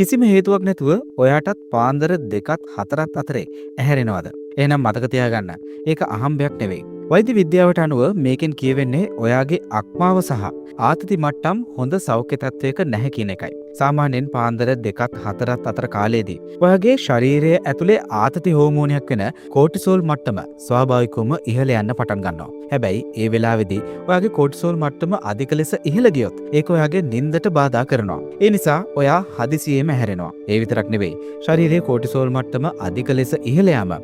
කිසිම හේතුවක් නැතුව ඔයාටත් පාන්දර 2ත් 4ත් අතරේ ඇහැරෙනවද? එහෙනම් මතක තියාගන්න. ඒක අහම්බයක් නෙවෙයි. වෛද්‍ය විද්‍යාවට අනුව මේකෙන් කියවෙන්නේ ඔයාගේ අක්මාව සහ ආතති මට්ටම් හොඳ සෞඛ්‍ය තත්ත්වයක නැහැ කියන එකයි. සාමාන්‍යයෙන් පාන්දර 2ත් 4ත් අතර කාලයේදී ඔයාගේ ශරීරයේ ඇතුලේ ආතති හෝමෝනයක් වෙන කෝටිසෝල් මට්ටම ස්වාභාවිකවම ඉහළ යන්න පටන් ගන්නවා. හැබැයි ඒ වෙලාවේදී ඔයාගේ කෝටිසෝල් මට්ටම අධික ලෙස ඉහළ ගියොත් ඒක ඔයාගේ නිින්දට බාධා කරනවා. ඒ නිසා ඔයා හදිසියෙම හැරෙනවා. ඒ විතරක් නෙවෙයි. ශරීරයේ කෝටිසෝල් මට්ටම අධික ලෙස ඉහළ යාම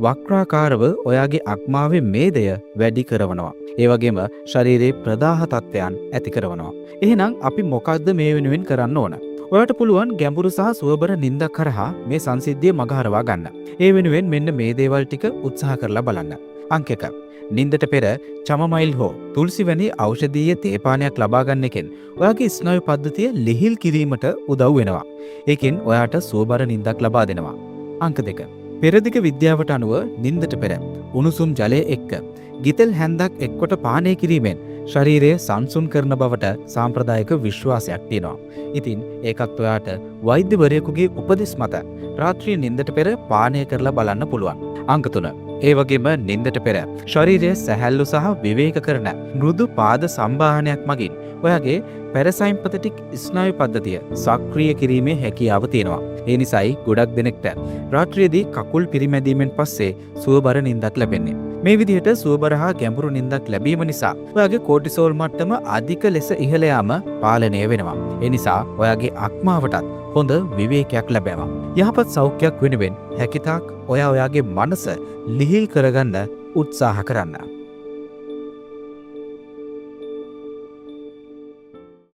වක්‍රාකාරව ඔයාගේ අක්මාවේ මේදය වැඩි කරනවා. ඒ වගේම ශරීරයේ ප්‍රදාහ තත්ත්වයන් ඇති කරනවා. එහෙනම් අපි මොකක්ද මේ වෙනුවෙන් කරන්න ඕන? ඔයාට පුළුවන් ගැඹුරු සහ සුවබර නිින්දක් කරහා මේ සංසිද්ධිය මගහරවා ගන්න. ඒ වෙනුවෙන් මෙන්න මේ දේවල් ටික උත්සාහ කරලා බලන්න. අංක 1. නිින්දට පෙර චමමයිල් හෝ තුල්සි වැනි ඖෂධීය තේපානයක් ලබා ගන්න එකෙන් ඔයාගේ ස්නායු පද්ධතිය ලිහිල් කිරීමට උදව් වෙනවා. ඒකෙන් ඔයාට සුවබර නිින්දක් ලබා දෙනවා. අංක 2. පෙරදිග විද්‍යාවට අනුව නිින්දට පෙර උණුසුම් ජලය එක්ක ගිතෙල් හැන්දක් එක්කොට පානය කිරීමෙන් ශරීරය සංසුන් කරන බවට සාම්ප්‍රදායික විශ්වාසයක් තියෙනවා. ඉතින් ඒකත් ඔයාට වෛද්‍යවරයෙකුගේ උපදෙස් මත රාත්‍රියේ නිින්දට පෙර පානය කරලා බලන්න පුළුවන්. අංක 3. ඒ වගේම නිින්දට පෙර ශරීරය සැහැල්ලු සහ විවේක කරන මෘදු පාද සම්බාහනයක් මගින් ඔයාගේ පැරසයිම්පතටික් ස්නායු පද්ධතිය සක්‍රිය කිරීමේ හැකියාව තියෙනවා. ඒ නිසායි ගොඩක් දෙනෙක්ට රාත්‍රියේදී කකුල් පිරිමැදීමෙන් පස්සේ සුවබර නිින්දක් ලැබෙන්නේ. මේ විදිහට සුවබර හා ගැඹුරු නිින්දක් ලැබීම නිසා ඔයාගේ කෝටිසෝල් මට්ටම අධික ලෙස ඉහළ යාම පාලනය වෙනවා. ඒ නිසා ඔයාගේ අක්මාවටත් හොඳ විවේකයක් ලැබෙනවා. යහපත් සෞඛ්‍යයක් වෙනුවෙන් හැකිතාක් ඔයාගේ මනස ලිහිල් කරගන්න උත්සාහ කරන්න.